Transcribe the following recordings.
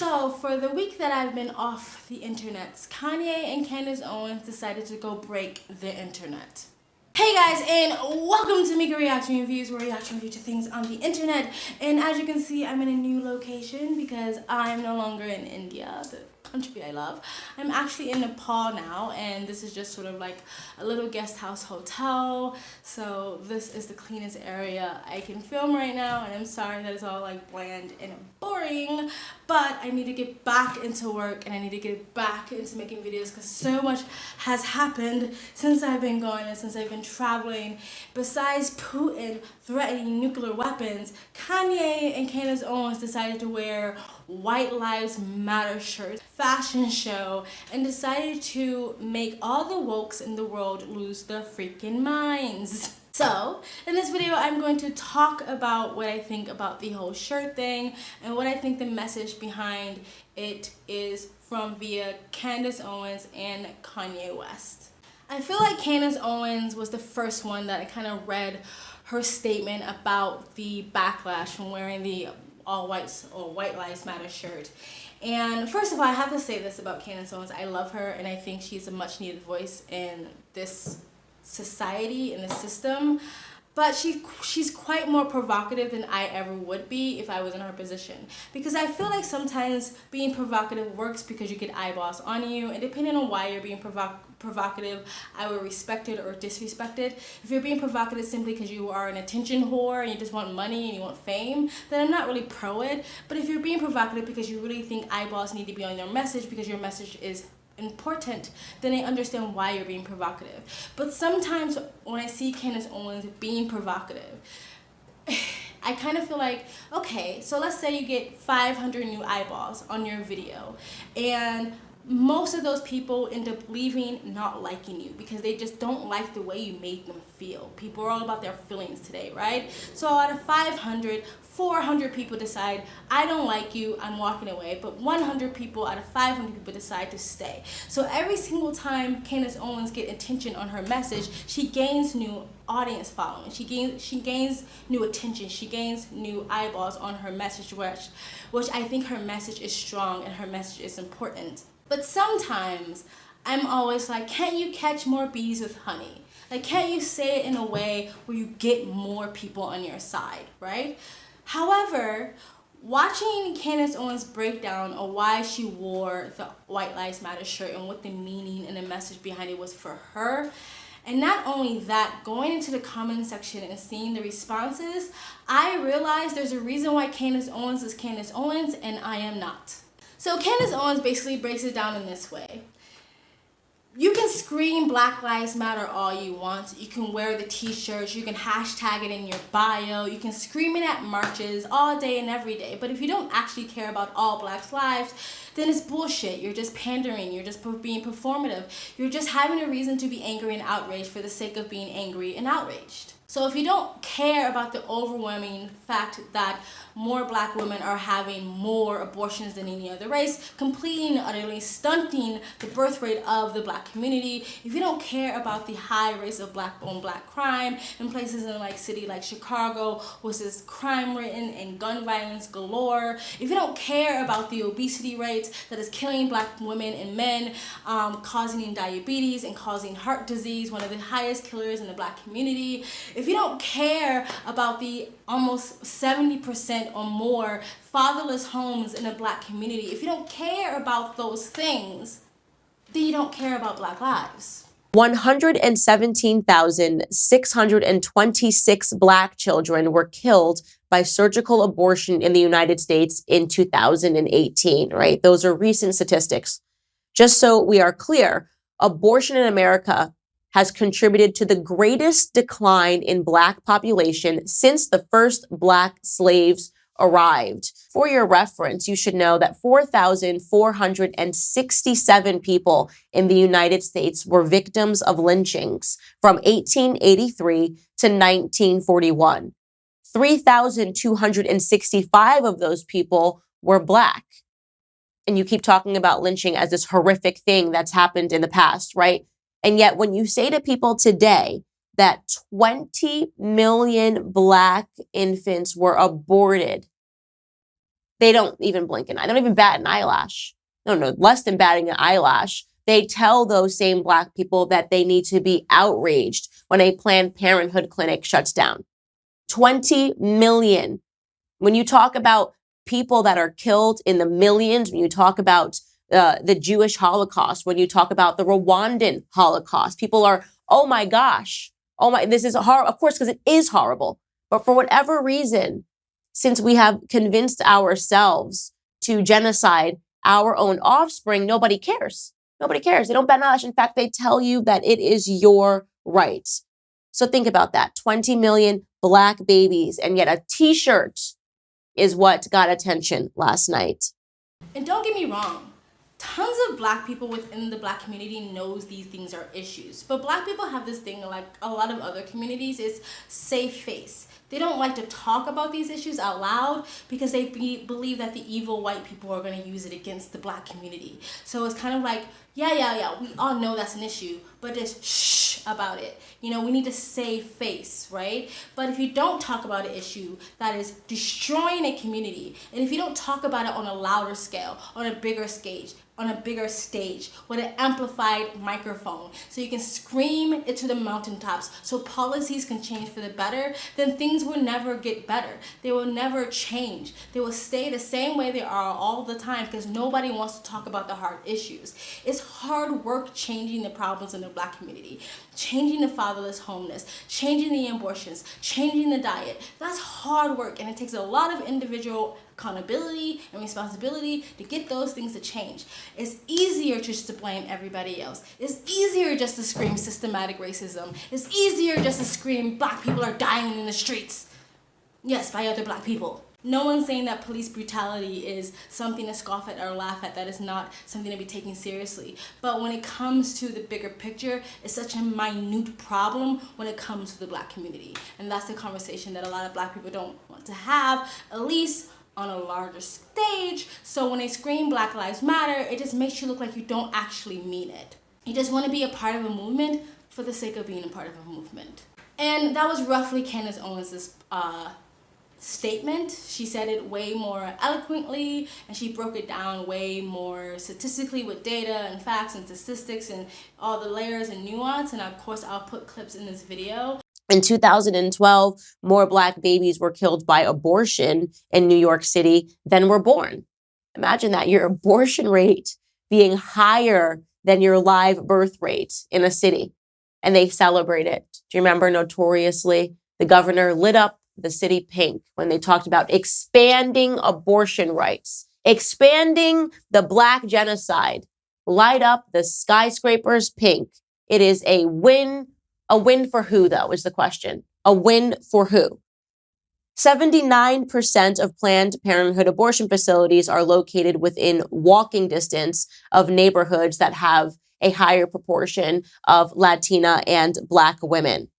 So, for the week that I've been off the internet, Kanye and Candace Owens decided to go break the internet. Hey guys, and welcome to Mika Reaction Reviews, where we reaction review to things on the internet. And as you can see, I'm in a new location because I'm no longer in India, the country I love. I'm actually in Nepal now, and this is just sort of like a little guest house hotel. So this is the cleanest area I can film right now, and I'm sorry that it's all like bland and boring, but I need to get back into work and I need to get back into making videos because so much has happened since I've been gone and since I've been traveling. Besides Putin threatening nuclear weapons, Kanye and Candace Owens decided to wear White Lives Matter shirts, fashion show, and decided to make all the wokes in the world lose their freaking minds. So, in this video, I'm going to talk about what I think about the whole shirt thing and what I think the message behind it is from via Candace Owens and Kanye West. I feel like Candace Owens was the first one that I kind of read her statement about the backlash from wearing the all whites or White Lives Matter shirt. And first of all, I have to say this about Candace Owens. I love her and I think she's a much needed voice in this society, in the system, but she's quite more provocative than I ever would be if I was in her position, because I feel like sometimes being provocative works because you get eyeballs on you, and depending on why you're being provocative, I will respect it or disrespect it. If you're being provocative simply because you are an attention whore and you just want money and you want fame, then I'm not really pro it. But if you're being provocative because you really think eyeballs need to be on your message because your message is important, then I understand why you're being provocative. But sometimes when I see Candace Owens being provocative, I kind of feel like, okay, so let's say you get 500 new eyeballs on your video, and most of those people end up leaving not liking you because they just don't like the way you made them feel. People are all about their feelings today, right? So out of 500, 400 people decide, I don't like you, I'm walking away, but 100 people out of 500 people decide to stay. So every single time Candace Owens gets attention on her message, she gains new audience following, she gains new attention, she gains new eyeballs on her message, which I think her message is strong and her message is important. But sometimes I'm always like, can't you catch more bees with honey? Like, can't you say it in a way where you get more people on your side, right? However, watching Candace Owens break down on why she wore the White Lives Matter shirt and what the meaning and the message behind it was for her, and not only that, going into the comment section and seeing the responses, I realized there's a reason why Candace Owens is Candace Owens and I am not. So Candace Owens basically breaks it down in this way. You can scream Black Lives Matter all you want. You can wear the t-shirts, you can hashtag it in your bio, you can scream it at marches all day and every day. But if you don't actually care about all Black lives, then it's bullshit. You're just pandering, you're just being performative. You're just having a reason to be angry and outraged for the sake of being angry and outraged. So if you don't care about the overwhelming fact that more Black women are having more abortions than any other race, completely and utterly stunting the birth rate of the Black community, if you don't care about the high rates of Black on Black crime in places in like city like Chicago, which is crime ridden and gun violence galore, if you don't care about the obesity rates that is killing Black women and men, causing diabetes and causing heart disease, one of the highest killers in the Black community, if you don't care about the almost 70% or more fatherless homes in the Black community, if you don't care about those things, then you don't care about Black lives. 117,626 Black children were killed by surgical abortion in the United States in 2018, right? Those are recent statistics. Just so we are clear, abortion in America has contributed to the greatest decline in Black population since the first Black slaves arrived. For your reference, you should know that 4,467 people in the United States were victims of lynchings from 1883 to 1941. 3,265 of those people were Black. And you keep talking about lynching as this horrific thing that's happened in the past, right? And yet when you say to people today that 20 million Black infants were aborted, they don't even blink an eye. They don't even bat an eyelash. No, less than batting an eyelash. They tell those same Black people that they need to be outraged when a Planned Parenthood clinic shuts down. 20 million. When you talk about people that are killed in the millions, when you talk about the Jewish Holocaust, when you talk about the Rwandan Holocaust, people are, oh my gosh, oh my, this is horrible. Of course, because it is horrible. But for whatever reason, since we have convinced ourselves to genocide our own offspring, nobody cares. Nobody cares. They don't bat an eyelash. In fact, they tell you that it is your right. So think about that. 20 million Black babies, and yet a t-shirt is what got attention last night. And don't get me wrong, tons of Black people within the Black community knows these things are issues. But Black people have this thing, like a lot of other communities, is safe face. They don't like to talk about these issues out loud because they believe that the evil white people are going to use it against the Black community. So it's kind of like, yeah, we all know that's an issue, but just shh about it. You know, we need to save face, right? But if you don't talk about an issue that is destroying a community, and if you don't talk about it on a louder scale, on a bigger stage, with an amplified microphone, so you can scream it to the mountaintops, so policies can change for the better, then things will never get better. They will never change. They will stay the same way they are all the time because nobody wants to talk about the hard issues. It's hard work changing the problems in the Black community, changing the fatherless homeless, changing the abortions, changing the diet. That's hard work, and it takes a lot of individual accountability and responsibility to get those things to change. It's easier just to blame everybody else. It's easier just to scream systematic racism. It's easier just to scream Black people are dying in the streets. Yes, by other Black people. No one's saying that police brutality is something to scoff at or laugh at. That is not something to be taken seriously. But when it comes to the bigger picture, it's such a minute problem when it comes to the Black community. And that's the conversation that a lot of Black people don't want to have, at least on a larger stage. So when they scream Black Lives Matter, it just makes you look like you don't actually mean it. You just want to be a part of a movement for the sake of being a part of a movement. And that was roughly Candace Owens' statement. She said it way more eloquently, and she broke it down way more statistically with data and facts and statistics and all the layers and nuance. And of course, I'll put clips in this video. In 2012, more Black babies were killed by abortion in New York City than were born. Imagine that, your abortion rate being higher than your live birth rate in a city. And they celebrate it. Do you remember notoriously the governor lit up the city pink when they talked about expanding abortion rights, expanding the Black genocide? Light up the skyscrapers pink. It is a win. A win for who, though, is the question. A win for who? 79% of Planned Parenthood abortion facilities are located within walking distance of neighborhoods that have a higher proportion of Latina and Black women.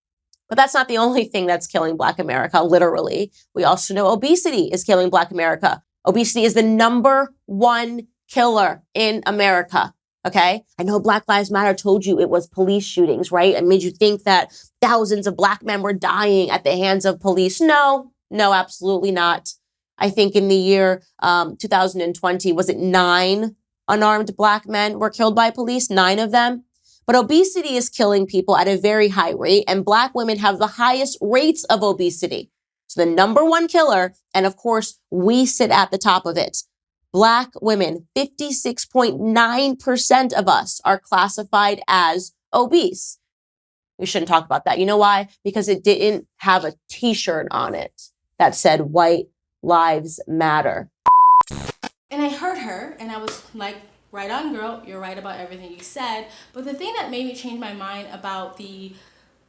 But that's not the only thing that's killing Black America, literally. We also know obesity is killing Black America. Obesity is the #1 killer in America. Okay? I know Black Lives Matter told you it was police shootings, right? It made you think that thousands of Black men were dying at the hands of police. No, absolutely not. I think in the year 2020, was it 9 unarmed Black men were killed by police? 9 of them. But obesity is killing people at a very high rate, and Black women have the highest rates of obesity. So the #1 killer, and of course, we sit at the top of it. Black women, 56.9% of us are classified as obese. We shouldn't talk about that. You know why? Because it didn't have a t-shirt on it that said White Lives Matter. And I heard her and I was like, right on, girl, you're right about everything you said. But the thing that made me change my mind about the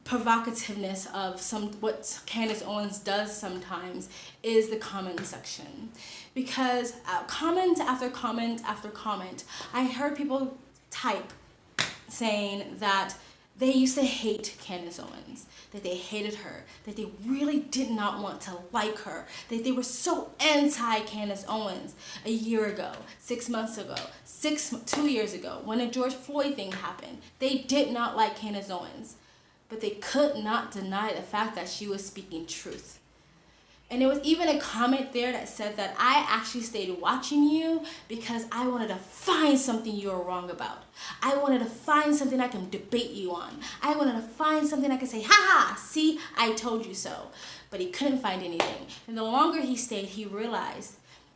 provocativeness of what Candace Owens does sometimes is the comment section. Because comment after comment after comment, I heard people type saying that they used to hate Candace Owens, that they hated her, that they really did not want to like her, that they were so anti-Candace Owens a year ago, 6 months ago, 2 years ago, when the George Floyd thing happened. They did not like Candace Owens, but they could not deny the fact that she was speaking truth. And there was even a comment there that said that I actually stayed watching you because I wanted to find something you were wrong about. I wanted to find something I can debate you on. I wanted to find something I could say, haha, see, I told you so. But he couldn't find anything. And the longer he stayed, he realized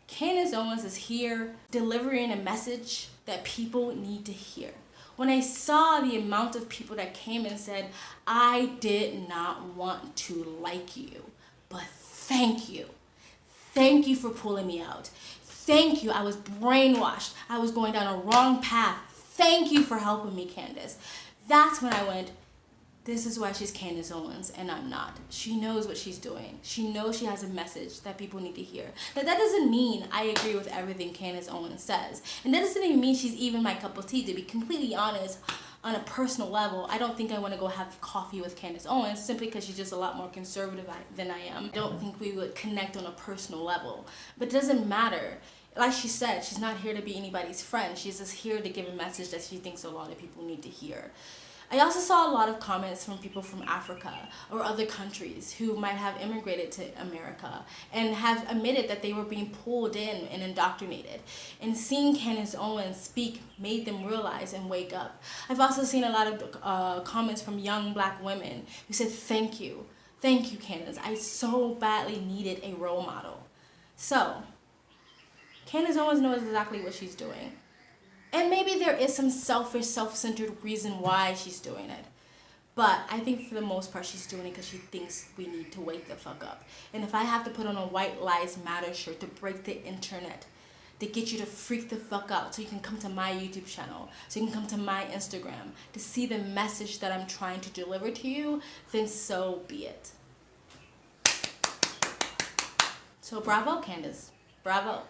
Candace Owens is here delivering a message that people need to hear. When I saw the amount of people that came and said, I did not want to like you, but thank you. Thank you for pulling me out. Thank you. I was brainwashed. I was going down a wrong path. Thank you for helping me, Candace. That's when I went, this is why she's Candace Owens and I'm not. She knows what she's doing. She knows she has a message that people need to hear. Now, that doesn't mean I agree with everything Candace Owens says. And that doesn't even mean she's even my cup of tea. To be completely honest, on a personal level, I don't think I want to go have coffee with Candace Owens simply because she's just a lot more conservative than I am. I don't think we would connect on a personal level. But it doesn't matter. Like she said, she's not here to be anybody's friend. She's just here to give a message that she thinks a lot of people need to hear. I also saw a lot of comments from people from Africa or other countries who might have immigrated to America and have admitted that they were being pulled in and indoctrinated. And seeing Candace Owens speak made them realize and wake up. I've also seen a lot of comments from young black women who said, thank you, Candace. I so badly needed a role model. So, Candace Owens knows exactly what she's doing. And maybe there is some selfish, self-centered reason why she's doing it. But I think for the most part, she's doing it because she thinks we need to wake the fuck up. And if I have to put on a White Lives Matter shirt to break the internet, to get you to freak the fuck out so you can come to my YouTube channel, so you can come to my Instagram, to see the message that I'm trying to deliver to you, then so be it. So bravo, Candace. Bravo.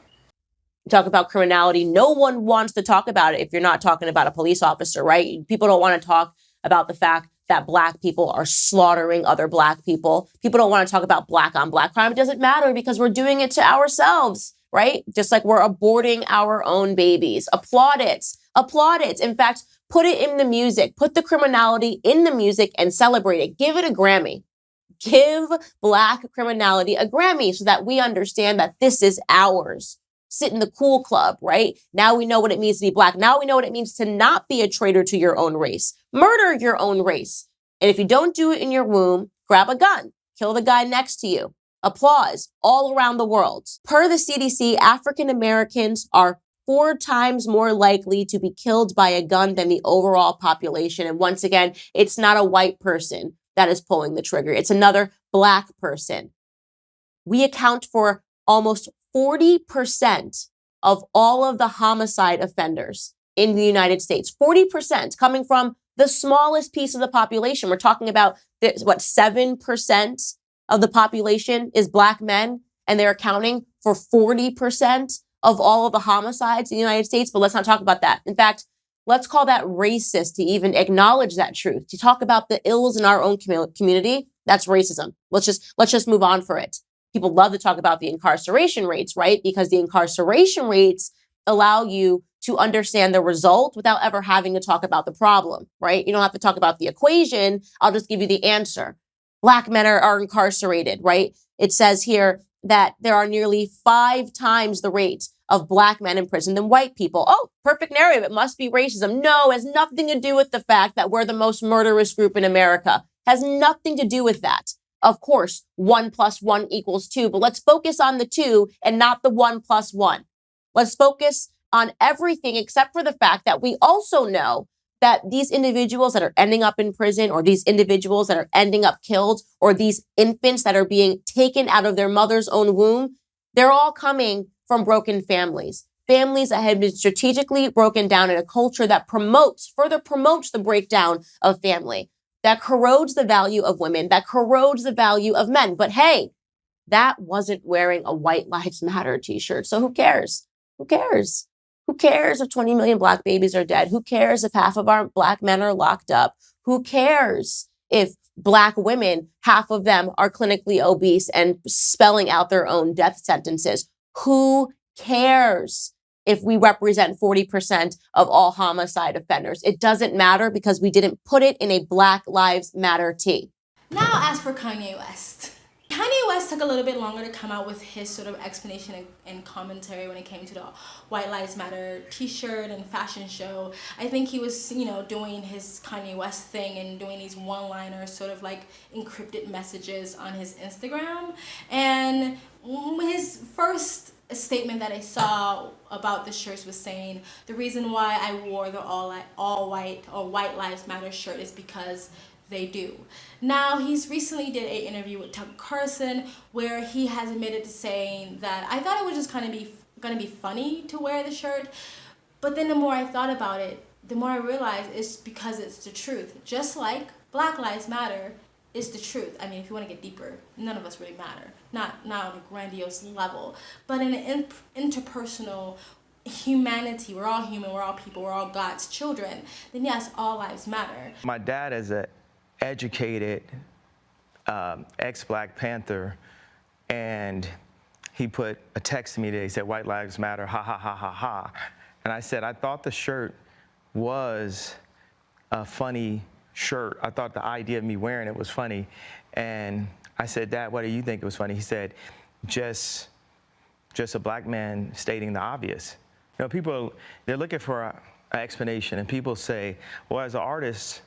Talk about criminality. No one wants to talk about it if you're not talking about a police officer, right? People don't want to talk about the fact that black people are slaughtering other black people. People don't want to talk about black on black crime. It doesn't matter because we're doing it to ourselves, right? Just like we're aborting our own babies. Applaud it. Applaud it. In fact, put it in the music. Put the criminality in the music and celebrate it. Give it a Grammy. Give black criminality a Grammy so that we understand that this is ours. Sit in the cool club, right? Now we know what it means to be black. Now we know what it means to not be a traitor to your own race. Murder your own race. And if you don't do it in your womb, grab a gun. Kill the guy next to you. Applause all around the world. Per the CDC, African Americans are 4 times more likely to be killed by a gun than the overall population. And once again, it's not a white person that is pulling the trigger. It's another black person. We account for almost 40% of all of the homicide offenders in the United States. 40% coming from the smallest piece of the population. We're talking about, 7% of the population is black men, and they're accounting for 40% of all of the homicides in the United States. But let's not talk about that. In fact, let's call that racist to even acknowledge that truth. To talk about the ills in our own community, that's racism. Let's just move on for it. People love to talk about the incarceration rates, right? Because the incarceration rates allow you to understand the result without ever having to talk about the problem, right? You don't have to talk about the equation. I'll just give you the answer. Black men are incarcerated, right? It says here that there are nearly 5 times the rate of black men in prison than white people. Oh, perfect narrative. It must be racism. No, it has nothing to do with the fact that we're the most murderous group in America. Has nothing to do with that. Of course, 1 + 1 = 2, but let's focus on the 2 and not the 1 + 1. Let's focus on everything except for the fact that we also know that these individuals that are ending up in prison, or these individuals that are ending up killed, or these infants that are being taken out of their mother's own womb, they're all coming from broken families. Families that have been strategically broken down in a culture that further promotes the breakdown of family, that corrodes the value of women, that corrodes the value of men. But hey, that wasn't wearing a White Lives Matter t-shirt. So who cares? Who cares? Who cares if 20 million black babies are dead? Who cares if half of our black men are locked up? Who cares if black women, half of them are clinically obese and spelling out their own death sentences? Who cares if we represent 40% of all homicide offenders? It doesn't matter because we didn't put it in a Black Lives Matter tee. Now, as for Kanye West. Kanye West took a little bit longer to come out with his sort of explanation and commentary when it came to the White Lives Matter t-shirt and fashion show. I think he was, you know, doing his Kanye West thing and doing these one-liners, sort of like encrypted messages on his Instagram. And his first statement that I saw about the shirts was saying, the reason why I wore the all white or White Lives Matter shirt is because they do. Now, he's recently did an interview with Tucker Carlson where he has admitted to saying that I thought it was just kind of gonna be funny to wear the shirt, but then the more I thought about it, the more I realized it's because it's the truth. Just like Black Lives Matter is the truth. I mean, if you want to get deeper, none of us really matter. Not on a grandiose level, but in an interpersonal humanity, we're all human, we're all people, we're all God's children, then yes, all lives matter. My dad is a educated ex-Black Panther, and he put a text to me today. He said, "White Lives Matter, ha, ha, ha, ha, ha." And I said, I thought the shirt was a funny shirt. I thought the idea of me wearing it was funny. And I said, "Dad, what do you think it was funny?" He said, just a Black man stating the obvious. You know, people, they're looking for an explanation, and people say, well, as an artist,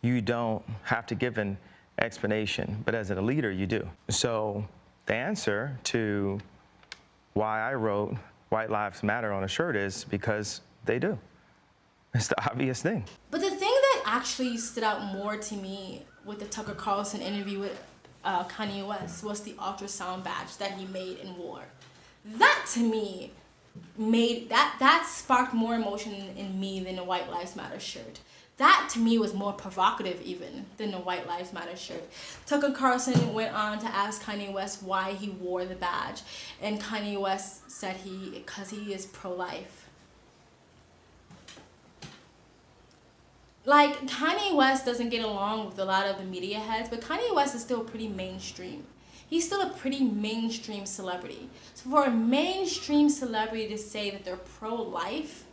you don't have to give an explanation, but as a leader, you do. So the answer to why I wrote White Lives Matter on a shirt is because they do. It's the obvious thing. But the thing that actually stood out more to me with the Tucker Carlson interview with Kanye West was the ultrasound badge that he made and wore. That to me that sparked more emotion in me than the White Lives Matter shirt. That to me was more provocative even than the White Lives Matter shirt. Tucker Carlson went on to ask Kanye West why he wore the badge, and Kanye West said because he is pro-life. Like, Kanye West doesn't get along with a lot of the media heads, but Kanye West is still pretty mainstream. He's still a pretty mainstream celebrity. So for a mainstream celebrity to say that they're pro-life,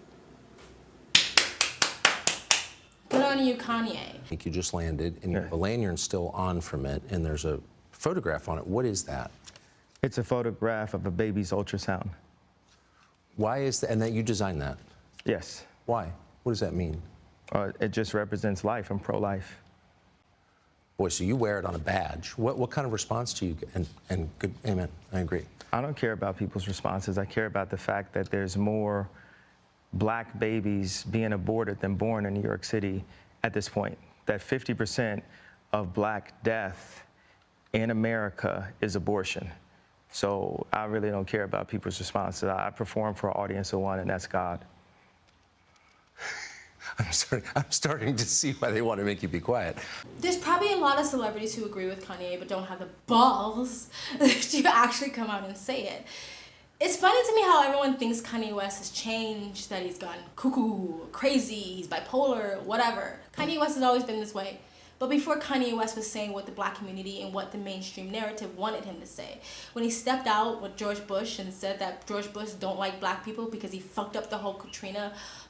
good on you, Kanye. I think you just landed, and you have a lanyard still on from it, and there's a photograph on it. What is that? It's a photograph of a baby's ultrasound. Why is that? And that you designed that? Yes. Why? What does that mean? It just represents life. I'm pro-life. Boy, so you wear it on a badge. What kind of response do you get? And good, amen, I agree. I don't care about people's responses. I care about the fact that there's more Black babies being aborted than born in New York City at this point. That 50% of Black death in America is abortion. So I really don't care about people's responses. I perform for an audience of one, and that's God. I'm starting to see why they want to make you be quiet. There's probably a lot of celebrities who agree with Kanye but don't have the balls to actually come out and say it. It's funny to me how everyone thinks Kanye West has changed, that he's gone cuckoo, crazy, he's bipolar, whatever. Kanye West has always been this way. But before Kanye West was saying what the Black community and what the mainstream narrative wanted him to say, when he stepped out with George Bush and said that George Bush don't like Black people because he fucked up the whole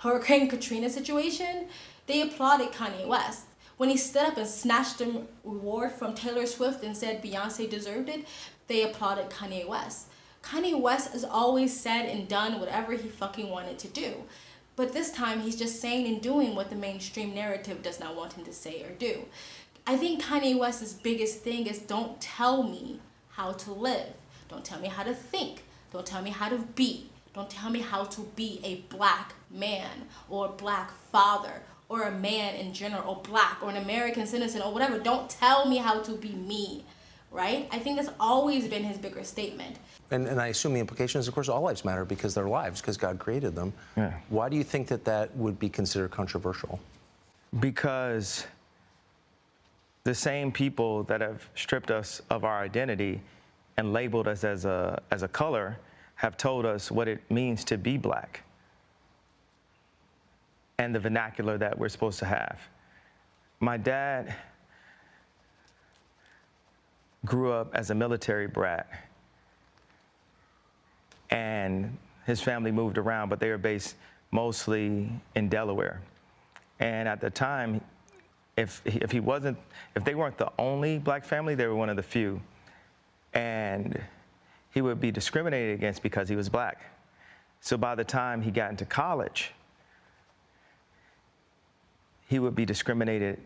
Hurricane Katrina situation, they applauded Kanye West. When he stood up and snatched an award from Taylor Swift and said Beyonce deserved it, they applauded Kanye West. Kanye West has always said and done whatever he fucking wanted to do. But this time, he's just saying and doing what the mainstream narrative does not want him to say or do. I think Kanye West's biggest thing is don't tell me how to live. Don't tell me how to think. Don't tell me how to be. Don't tell me how to be a Black man or a Black father or a man in general or Black or an American citizen or whatever. Don't tell me how to be me, right? I think that's always been his bigger statement. And I assume the implication is, of course, all lives matter because they're lives, because God created them. Yeah. Why do you think that would be considered controversial? Because the same people that have stripped us of our identity and labeled us as a color have told us what it means to be Black and the vernacular that we're supposed to have. My dad grew up as a military brat, and his family moved around, but they were based mostly in Delaware. And at the time, if they weren't the only Black family, they were one of the few. and he would be discriminated against because he was black. So by the time he got into college, he would be discriminated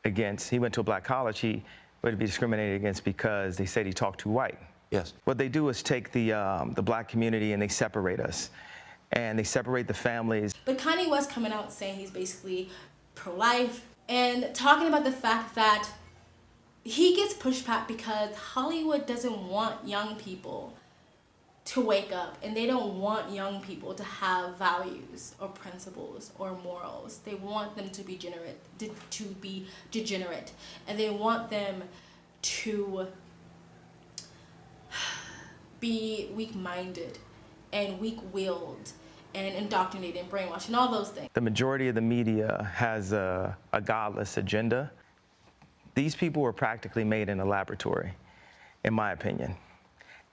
against. He went to a black college, he would be discriminated against because they said he talked too white. Yes. What they do is take the black community and they separate us. And they separate the families. But Kanye West coming out saying he's basically pro-life and talking about the fact that he gets pushed back because Hollywood doesn't want young people to wake up, and they don't want young people to have values or principles or morals. They want them to be degenerate, and they want them to be weak-minded and weak-willed and indoctrinated and brainwashed and all those things. The majority of the media has a godless agenda. These people were practically made in a laboratory, in my opinion.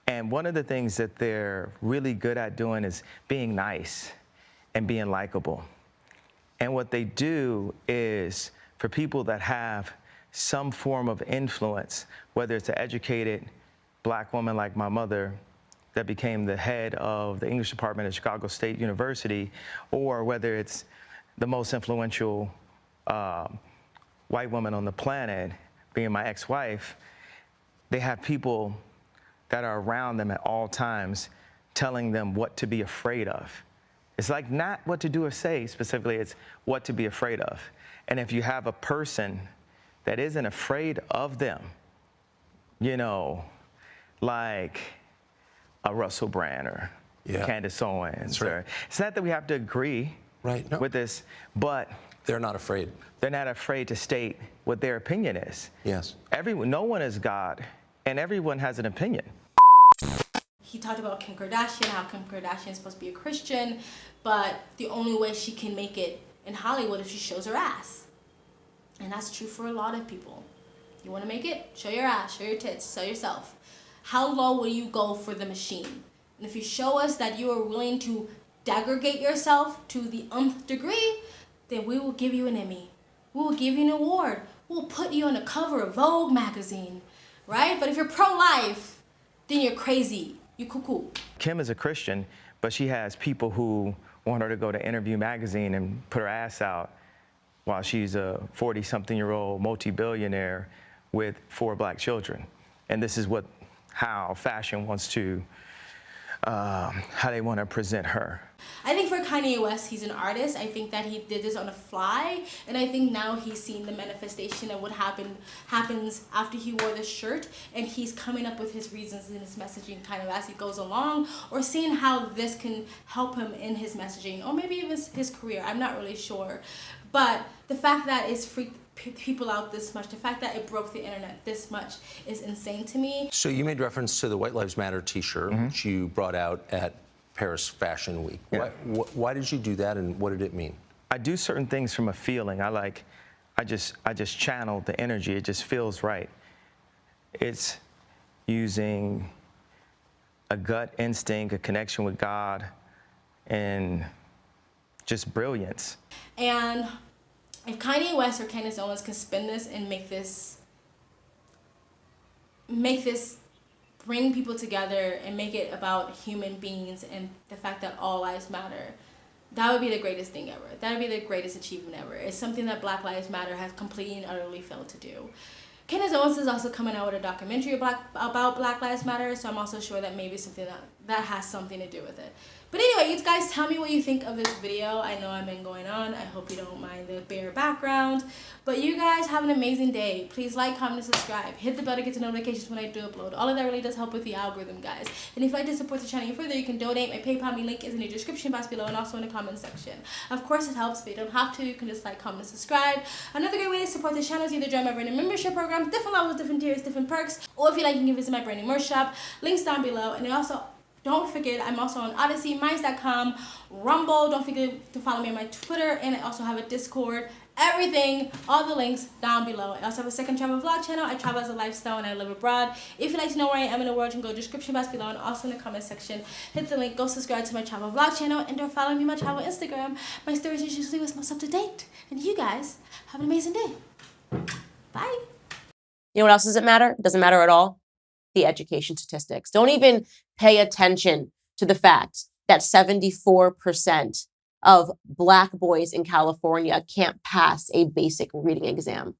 And one of the things that they're really good at doing is being nice and being likable. And what they do is, for people that have some form of influence, whether it's an educated black woman like my mother that became the head of the English department at Chicago State University, or whether it's the most influential white woman on the planet, being my ex-wife, they have people that are around them at all times telling them what to be afraid of. It's like not what to do or say specifically, it's what to be afraid of. And if you have a person that isn't afraid of them, you know, like a Russell Brand or Candace Owens, or it's not that we have to agree with this, but they're not afraid. They're not afraid to state what their opinion is. Yes. No one is God, and everyone has an opinion. He talked about Kim Kardashian, how Kim Kardashian is supposed to be a Christian, but the only way she can make it in Hollywood is if she shows her ass. And that's true for a lot of people. You want to make it? Show your ass, show your tits, show yourself. How low will you go for the machine? And if you show us that you are willing to degrade yourself to the nth degree, then we will give you an Emmy. We will give you an award. We'll put you on the cover of Vogue magazine, right? But if you're pro-life, then you're crazy. You cuckoo. Kim is a Christian, but she has people who want her to go to Interview magazine and put her ass out while she's a 40-something-year-old multi-billionaire with 4 black children. And this is how fashion wants to, how they want to present her. I think for Kanye West, he's an artist. I think that he did this on the fly, and I think now he's seen the manifestation of what happens after he wore this shirt, and he's coming up with his reasons and his messaging kind of as he goes along, or seeing how this can help him in his messaging, or maybe even his career. I'm not really sure, but the fact that it's freaked people out this much, the fact that it broke the internet this much is insane to me. So you made reference to the White Lives Matter t-shirt, which you brought out at Paris Fashion Week. Yeah. Why did you do that, and what did it mean? I do certain things from a feeling. I just channel the energy. It just feels right. It's using a gut instinct, a connection with God, and just brilliance. And if Kanye West or Candace Owens can spin this and make this bring people together and make it about human beings and the fact that all lives matter, that would be the greatest thing ever. That would be the greatest achievement ever. It's something that Black Lives Matter has completely and utterly failed to do. Candace Owens is also coming out with a documentary about Black Lives Matter, so I'm also sure that maybe something that has something to do with it. But anyway, you guys tell me what you think of this video. I know I've been going on. I hope you don't mind the bare background. But you guys have an amazing day. Please like, comment, and subscribe. Hit the bell to get the notifications when I do upload. All of that really does help with the algorithm, guys. And if you'd like to support the channel even further, you can donate. My PayPal link is in the description box below and also in the comment section. Of course, it helps, but you don't have to. You can just like, comment, and subscribe. Another great way to support the channel is either join my brand new membership program, different levels, different tiers, different perks, or if you like, you can visit my brand new merch shop. Links down below. And also, don't forget, I'm also on Odyssey, Minds.com, Rumble. Don't forget to follow me on my Twitter, and I also have a Discord. Everything, all the links down below. I also have a second travel vlog channel. I travel as a lifestyle and I live abroad. If you'd like to know where I am in the world, you can go to the description box below and also in the comment section. Hit the link, go subscribe to my travel vlog channel, and don't follow me on my travel Instagram. My stories are usually what's most up to date. And you guys have an amazing day. Bye. You know what else doesn't matter? It doesn't matter at all. the education statistics. Don't even pay attention to the fact that 74% of Black boys in California can't pass a basic reading exam.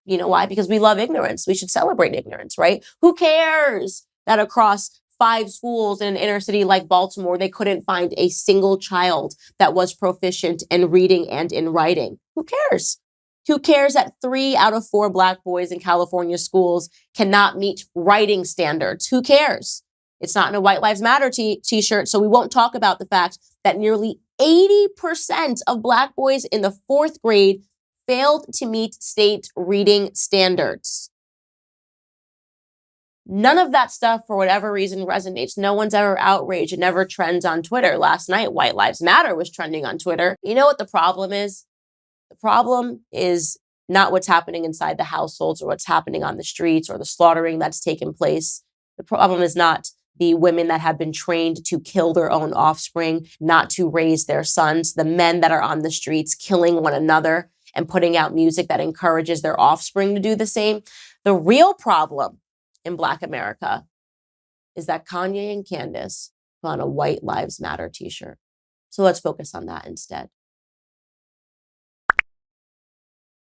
You know why? Because we love ignorance. We should celebrate ignorance, right? Who cares that across 5 schools in an inner city like Baltimore, they couldn't find a single child that was proficient in reading and in writing? Who cares? Who cares that 3 out of 4 Black boys in California schools cannot meet writing standards? Who cares? It's not in a White Lives Matter t-shirt, so we won't talk about the fact that nearly 80% of Black boys in the 4th grade failed to meet state reading standards. None of that stuff, for whatever reason, resonates. No one's ever outraged. It never trends on Twitter. Last night, White Lives Matter was trending on Twitter. You know what the problem is? The problem is not what's happening inside the households or what's happening on the streets or the slaughtering that's taken place. The problem is not the women that have been trained to kill their own offspring, not to raise their sons, the men that are on the streets killing one another and putting out music that encourages their offspring to do the same. The real problem in Black America is that Kanye and Candace put on a White Lives Matter t-shirt. So let's focus on that instead.